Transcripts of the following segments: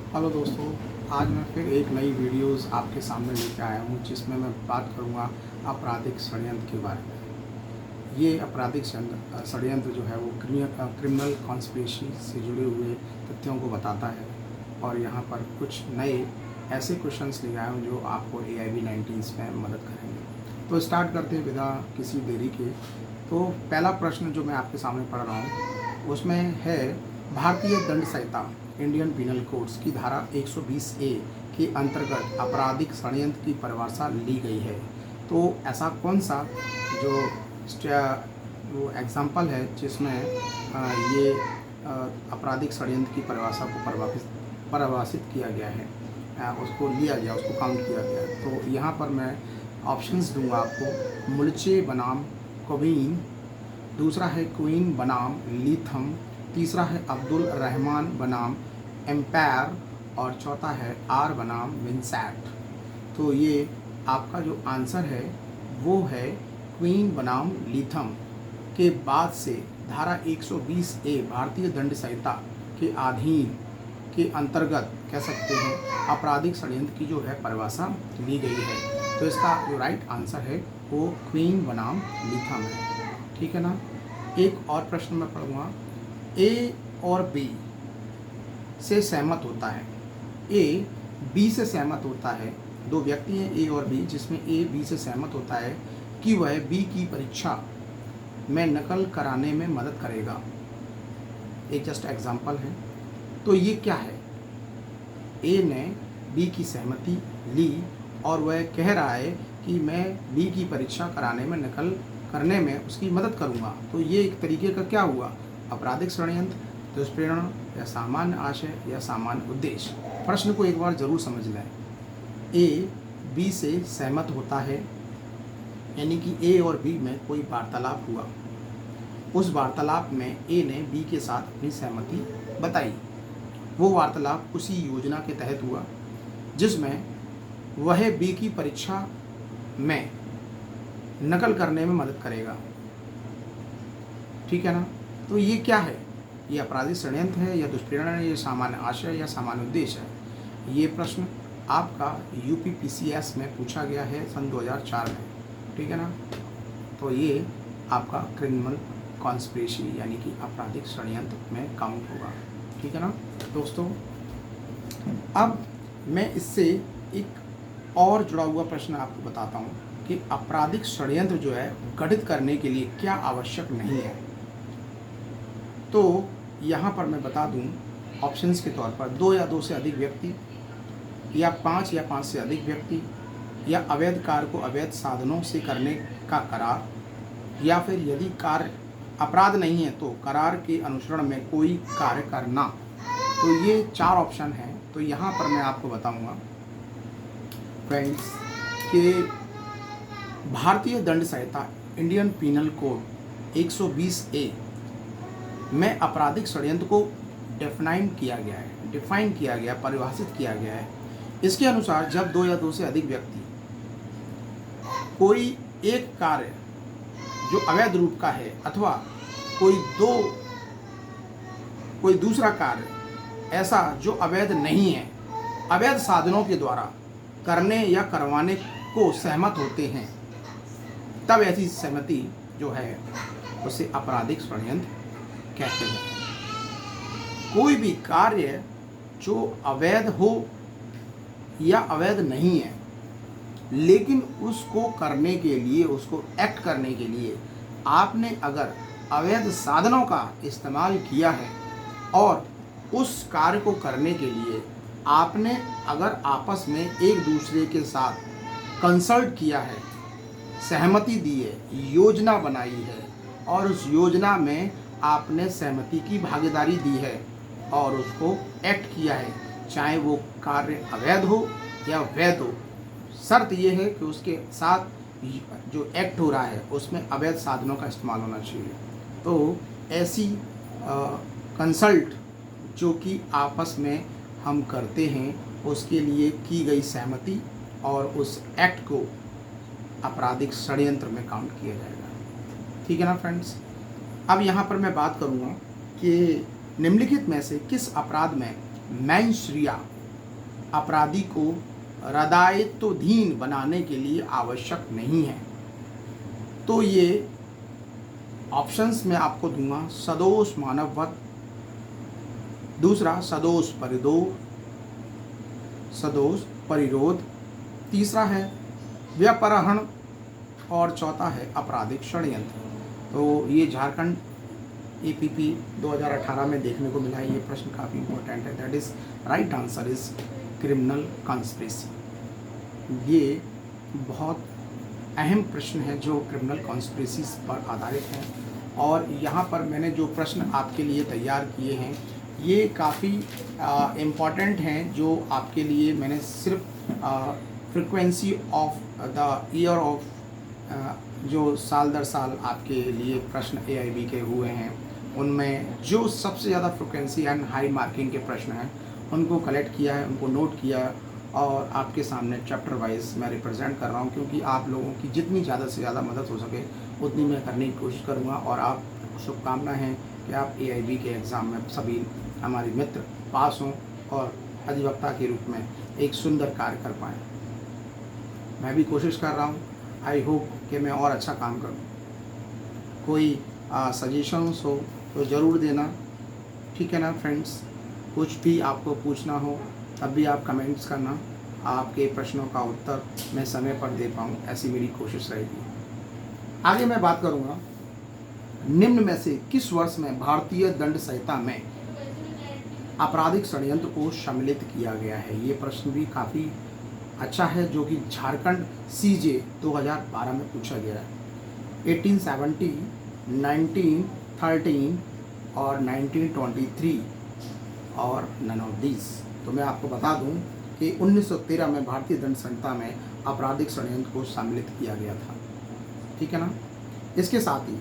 Hello दोस्तों, आज मैं फिर एक नई वीडियोस आपके सामने लेकर आया हूँ जिसमें मैं बात करूँगा आपराधिक षड्यंत्र के बारे में। ये आपराधिक षड्यंत्र जो है वो क्रिमिनल कॉन्स्पिरेसी से जुड़े हुए तथ्यों को बताता है और यहाँ पर कुछ नए ऐसे क्वेश्चंस ले आया हूँ जो आपको AIB-19 में मदद करेंगे। तो स्टार्ट करते हैं बिना किसी देरी के। तो पहला प्रश्न जो मैं आपके सामने पढ़ रहा हूँ उसमें है, भारतीय दंड संहिता इंडियन पिनल कोड्स की धारा 120A के अंतर्गत आपराधिक षड्यंत्र की परिभाषा ली गई है। तो ऐसा कौन सा जो वो एग्जाम्पल है जिसमें ये आपराधिक षड्यंत्र की परिभाषा को परिभाषित किया गया है, उसको लिया गया, उसको काउंट किया गया। तो यहाँ पर मैं ऑप्शंस दूंगा आपको। मुल्चे बनाम कोबीन, दूसरा है क्वीन बनाम लीथम, तीसरा है अब्दुल रहमान बनाम एम्पायर और चौथा है आर बनाम विंसेंट। तो ये आपका जो आंसर है वो है क्वीन बनाम लीथम के बाद से धारा 120A भारतीय दंड संहिता के अधीन के अंतर्गत कह सकते हैं आपराधिक षड्यंत्र की जो है परिभाषा ली गई है। तो इसका जो राइट आंसर है वो क्वीन बनाम लीथम है। ठीक है ना। एक और प्रश्न मैं पढ़ूँगा। ए और बी से सहमत होता है, ए बी से सहमत होता है, दो व्यक्ति हैं ए और बी जिसमें ए बी से सहमत होता है कि वह बी की परीक्षा में नकल कराने में मदद करेगा। एक जस्ट एग्जांपल है। तो ये क्या है? ए ने बी की सहमति ली और वह कह रहा है कि मैं बी की परीक्षा कराने में नकल करने में उसकी मदद करूंगा। तो ये एक तरीके का क्या हुआ? आपराधिक षड्यंत्र, दुष्प्रेरण या सामान्य आशय या सामान्य उद्देश्य। प्रश्न को एक बार जरूर समझ लें। ए बी से सहमत होता है, यानी कि ए और बी में कोई वार्तालाप हुआ। उस वार्तालाप में ए ने बी के साथ अपनी सहमति बताई। वो वार्तालाप उसी योजना के तहत हुआ जिसमें वह बी की परीक्षा में नकल करने में मदद करेगा। ठीक है ना। तो ये क्या है? ये आपराधिक षड्यंत्र है या दुष्प्रेरण है, ये सामान्य आशय या सामान्य उद्देश्य है? ये प्रश्न आपका UPPCS में पूछा गया है सन 2004 में। ठीक है ना। तो ये आपका क्रिमिनल कॉन्स्पिरेसी यानी कि आपराधिक षड्यंत्र में काउंट होगा। ठीक है ना दोस्तों। अब मैं इससे एक और जुड़ा हुआ प्रश्न आपको बताता हूँ कि आपराधिक षड्यंत्र जो है गठित करने के लिए क्या आवश्यक नहीं है। तो यहाँ पर मैं बता दूँ ऑप्शंस के तौर पर 2 या 2 से अधिक व्यक्ति, या 5 या 5 से अधिक व्यक्ति, या अवैध कार्य को अवैध साधनों से करने का करार, या फिर यदि कार्य अपराध नहीं है तो करार के अनुसरण में कोई कार्य करना। तो ये 4 ऑप्शन हैं। तो यहाँ पर मैं आपको बताऊँगा फ्रेंड्स कि भारतीय दंड संहिता इंडियन पिनल कोड 120A में आपराधिक षड्यंत्र को डिफाइन किया गया, परिभाषित किया गया है। इसके अनुसार जब 2 या 2 से अधिक व्यक्ति कोई एक कार्य जो अवैध रूप का है अथवा कोई दूसरा कार्य ऐसा जो अवैध नहीं है, अवैध साधनों के द्वारा करने या करवाने को सहमत होते हैं, तब ऐसी सहमति जो है उसे आपराधिक षड्यंत्र कहते हैं। कोई भी कार्य जो अवैध हो या अवैध नहीं है लेकिन उसको करने के लिए, उसको एक्ट करने के लिए आपने अगर अवैध साधनों का इस्तेमाल किया है और उस कार्य को करने के लिए आपने अगर आपस में एक दूसरे के साथ कंसल्ट किया है, सहमति दी है, योजना बनाई है और उस योजना में आपने सहमति की भागीदारी दी है और उसको एक्ट किया है, चाहे वो कार्य अवैध हो या वैध हो, शर्त ये है कि उसके साथ जो एक्ट हो रहा है उसमें अवैध साधनों का इस्तेमाल होना चाहिए। तो ऐसी कंसल्ट जो कि आपस में हम करते हैं उसके लिए की गई सहमति और उस एक्ट को आपराधिक षड्यंत्र में काउंट किया जाएगा। ठीक है ना फ्रेंड्स। अब यहाँ पर मैं बात करूँगा कि निम्नलिखित में से किस अपराध में मैंश्रिया अपराधी को रादायित्वधीन बनाने के लिए आवश्यक नहीं है। तो ये ऑप्शंस मैं आपको दूंगा, सदोष मानववध, दूसरा सदोष परिरोध, तीसरा है व्यापहरण और चौथा है आपराधिक षड्यंत्र। तो ये झारखंड APP 2018 में देखने को मिला है। ये प्रश्न काफ़ी इंपॉर्टेंट है। That is right answer is criminal conspiracy. ये बहुत अहम प्रश्न है जो क्रिमिनल कॉन्स्पिरेसी पर आधारित है। और यहाँ पर मैंने जो प्रश्न आपके लिए तैयार किए हैं ये काफ़ी इम्पॉर्टेंट हैं, जो आपके लिए मैंने सिर्फ frequency of the year of जो साल दर साल आपके लिए प्रश्न AIB के हुए हैं उनमें जो सबसे ज़्यादा फ्रिक्वेंसी एंड हाई मार्किंग के प्रश्न हैं उनको कलेक्ट किया है, उनको नोट किया है और आपके सामने चैप्टर वाइज मैं रिप्रेजेंट कर रहा हूँ, क्योंकि आप लोगों की जितनी ज़्यादा से ज़्यादा मदद हो सके उतनी मैं करने की कोशिश करूँगा। और आप शुभकामना है कि आप AIB के एग्ज़ाम में सभी हमारे मित्र पास हों और अधिवक्ता के रूप में एक सुंदर कार्य कर पाएँ। मैं भी कोशिश कर रहा हूँ। आई होप कि मैं और अच्छा काम करूँ। कोई सजेशंस हो तो ज़रूर देना, ठीक है ना फ्रेंड्स। कुछ भी आपको पूछना हो तब भी आप कमेंट्स करना। आपके प्रश्नों का उत्तर मैं समय पर दे पाऊँ ऐसी मेरी कोशिश रहेगी। आगे मैं बात करूँगा, निम्न में से किस वर्ष में भारतीय दंड संहिता में आपराधिक षड्यंत्र को सम्मिलित किया गया है। ये प्रश्न भी काफ़ी अच्छा है जो कि झारखंड CJ 2012 में पूछा गया है। 1870, 1913 और 1923 और नन ऑफ दीज। तो मैं आपको बता दूं कि 1913 में भारतीय दंड संहिता में आपराधिक षड्यंत्र को सम्मिलित किया गया था, ठीक है ना। इसके साथ ही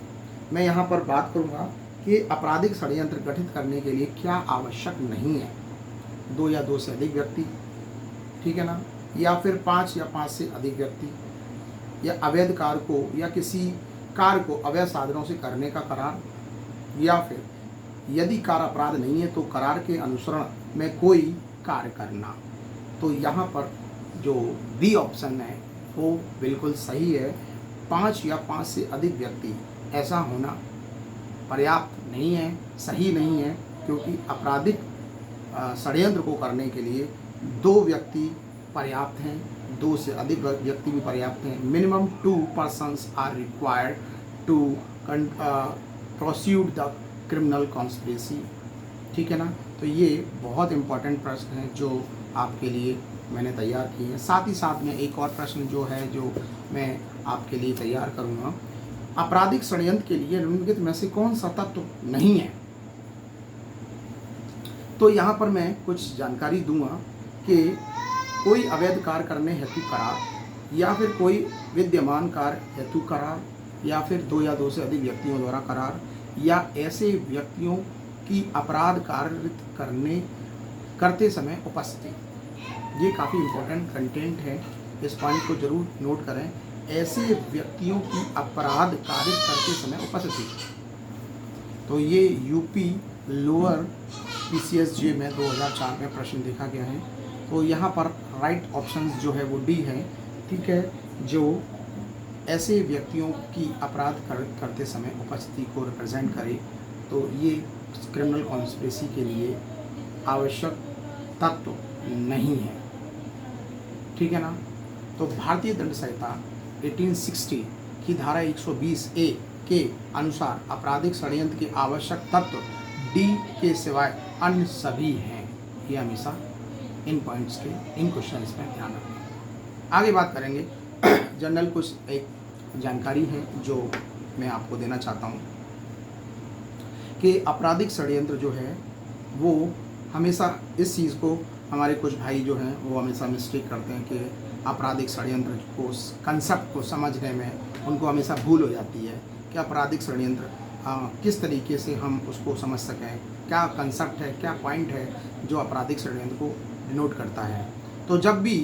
मैं यहाँ पर बात करूँगा कि आपराधिक षड्यंत्र गठित करने के लिए क्या आवश्यक नहीं है। 2 या 2 से अधिक व्यक्ति, ठीक है ना, या फिर 5 या 5 से अधिक व्यक्ति, या अवैध कार्य को या किसी कार्य को अवैध साधनों से करने का करार, या फिर यदि कार्य अपराध नहीं है तो करार के अनुसरण में कोई कार्य करना। तो यहाँ पर जो B ऑप्शन है वो बिल्कुल सही है। 5 या 5 से अधिक व्यक्ति ऐसा होना पर्याप्त नहीं है, सही नहीं है, क्योंकि आपराधिक षड्यंत्र को करने के लिए 2 व्यक्ति पर्याप्त हैं, 2 से अधिक व्यक्ति भी पर्याप्त हैं। Minimum 2 persons are required to proceed the criminal conspiracy, ठीक है ना। तो ये बहुत इंपॉर्टेंट प्रश्न है जो आपके लिए मैंने तैयार किए हैं। साथ ही साथ में एक और प्रश्न जो है जो मैं आपके लिए तैयार करूँगा, आपराधिक षड्यंत्र के लिए निम्नलिखित में से कौन सा तत्व नहीं है। तो यहाँ पर मैं कुछ जानकारी दूंगा कि कोई अवैध कार्य करने हेतु करार, या फिर कोई विद्यमान कार्य हेतु करार, या फिर 2 या 2 से अधिक व्यक्तियों द्वारा करार, या ऐसे व्यक्तियों की अपराध कार्य करते समय उपस्थिति। ये काफ़ी इम्पोर्टेंट कंटेंट है, इस पॉइंट को जरूर नोट करें। ऐसे व्यक्तियों की अपराध कार्य करते समय उपस्थिति। तो ये UP लोअर PCSJ में 2004 में प्रश्न देखा गया है। तो यहाँ पर राइट ऑप्शन जो है वो D है, ठीक है, जो ऐसे व्यक्तियों की अपराध करते समय उपस्थिति को रिप्रेजेंट करे। तो ये क्रिमिनल कॉन्स्पिरेसी के लिए आवश्यक तत्व नहीं है, ठीक है ना। तो भारतीय दंड संहिता 1860 की धारा 120A के अनुसार आपराधिक षड्यंत्र के आवश्यक तत्व D के सिवाय अन्य सभी हैं। ये हमेशा इन पॉइंट्स के, इन क्वेश्चंस में ध्यान रखें। आगे बात करेंगे जनरल कुछ एक जानकारी है जो मैं आपको देना चाहता हूँ कि आपराधिक षड्यंत्र जो है वो हमेशा इस चीज़ को हमारे कुछ भाई जो हैं वो हमेशा मिस्टेक करते हैं कि आपराधिक षड्यंत्र को, कंसेप्ट को समझने में उनको हमेशा भूल हो जाती है कि आपराधिक षड्यंत्र किस तरीके से हम उसको समझ सकें, क्या कंसेप्ट है, क्या पॉइंट है जो आपराधिक षड्यंत्र को डिनोट करता है। तो जब भी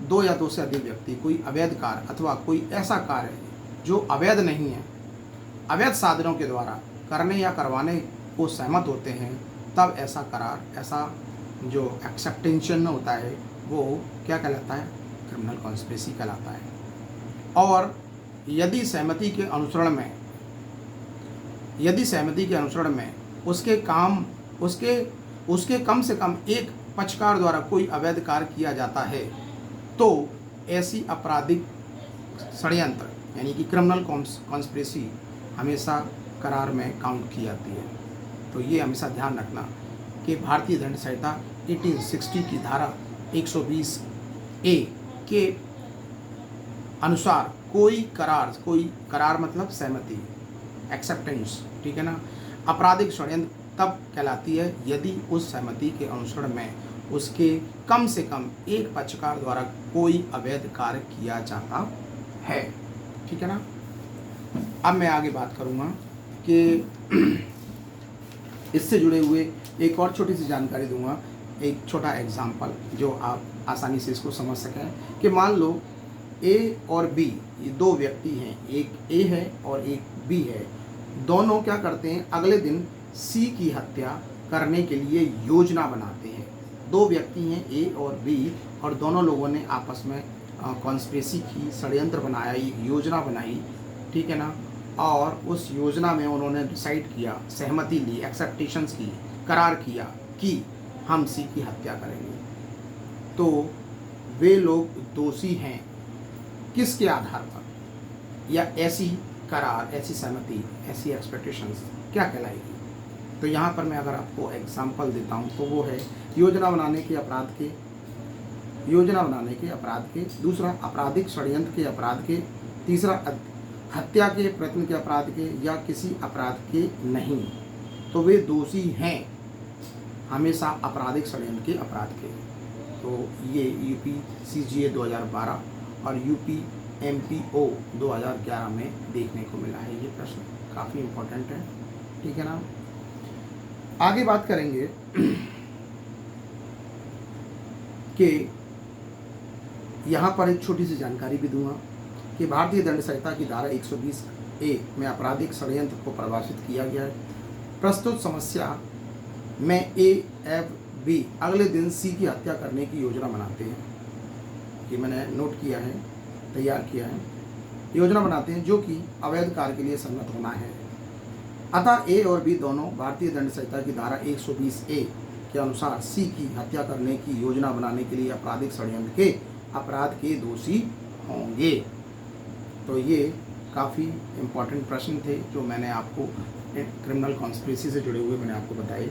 2 या 2 से अधिक व्यक्ति कोई अवैध कार्य अथवा कोई ऐसा कार्य जो अवैध नहीं है, अवैध साधनों के द्वारा करने या करवाने को सहमत होते हैं, तब ऐसा करार, ऐसा जो एक्सेप्टेंशन होता है वो क्या कहलाता है? क्रिमिनल कॉन्स्पिरेसी कहलाता है। और यदि सहमति के अनुसरण में उसके कम से कम एक पक्षकार द्वारा कोई अवैध कार्य किया जाता है तो ऐसी आपराधिक षड्यंत्र यानी कि क्रिमिनल कॉन्स्पिरेसी हमेशा करार में काउंट की जाती है। तो ये हमेशा ध्यान रखना कि भारतीय दंड संहिता 1860 की धारा 120 ए के अनुसार कोई करार मतलब सहमति, एक्सेप्टेंस, ठीक है ना, आपराधिक षड्यंत्र तब कहलाती है यदि उस सहमति के अनुसरण में उसके कम से कम एक पक्षकार द्वारा कोई अवैध कार्य किया जाता है, ठीक है ना। अब मैं आगे बात करूँगा कि इससे जुड़े हुए एक और छोटी सी जानकारी दूंगा, एक छोटा एग्जाम्पल जो आप आसानी से इसको समझ सकें कि मान लो ए और बी, ये दो व्यक्ति हैं, एक ए है और एक बी है। दोनों क्या करते हैं? अगले दिन सी की हत्या करने के लिए योजना बनाते हैं। दो व्यक्ति हैं ए और बी, और दोनों लोगों ने आपस में कॉन्स्पिरेसी की, षड्यंत्र बनाया, योजना बनाई, ठीक है ना। और उस योजना में उन्होंने डिसाइड किया, सहमति ली, एक्सेप्टेशंस की, करार किया कि हम सी की हत्या करेंगे। तो वे लोग दोषी हैं किसके आधार पर? या ऐसी करार, ऐसी सहमति, ऐसी एक्सपेक्टेशंस क्या कहलाएगी? तो यहाँ पर मैं अगर आपको एग्जाम्पल देता हूँ तो वो है योजना बनाने के अपराध के, दूसरा आपराधिक षड्यंत्र के अपराध के, तीसरा हत्या के प्रयत्न के अपराध के, या किसी अपराध के नहीं। तो वे दोषी हैं हमेशा आपराधिक षड्यंत्र के अपराध के। तो ये यूपी CGA 2012 और यूपी MPO 2011 में देखने को मिला है। ये प्रश्न काफ़ी इम्पोर्टेंट है, ठीक है ना। आगे बात करेंगे कि यहाँ पर एक छोटी सी जानकारी भी दूंगा कि भारतीय दंड संहिता की धारा 120A में आपराधिक षड्यंत्र को परिभाषित किया गया है। प्रस्तुत समस्या में A B अगले दिन C की हत्या करने की योजना बनाते हैं। ये मैंने नोट किया है, तैयार किया है। योजना बनाते हैं जो कि अवैध कार्य के लिए सम्मत होना है। अतः A और B दोनों भारतीय दंड संहिता की धारा 120A के अनुसार C की हत्या करने की योजना बनाने के लिए आपराधिक षड्यंत्र के अपराध के दोषी होंगे। तो ये काफ़ी इम्पोर्टेंट प्रश्न थे जो मैंने आपको क्रिमिनल कॉन्स्पिरेसी से जुड़े हुए मैंने आपको बताए।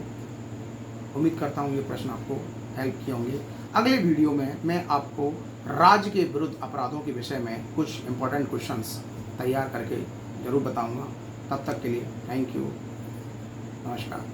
उम्मीद करता हूँ ये प्रश्न आपको हेल्प किए होंगे। अगले वीडियो में मैं आपको राज्य के विरुद्ध अपराधों के विषय में कुछ इम्पोर्टेंट क्वेश्चंस तैयार करके ज़रूर बताऊँगा। तब तक के लिए थैंक यू, नमस्कार।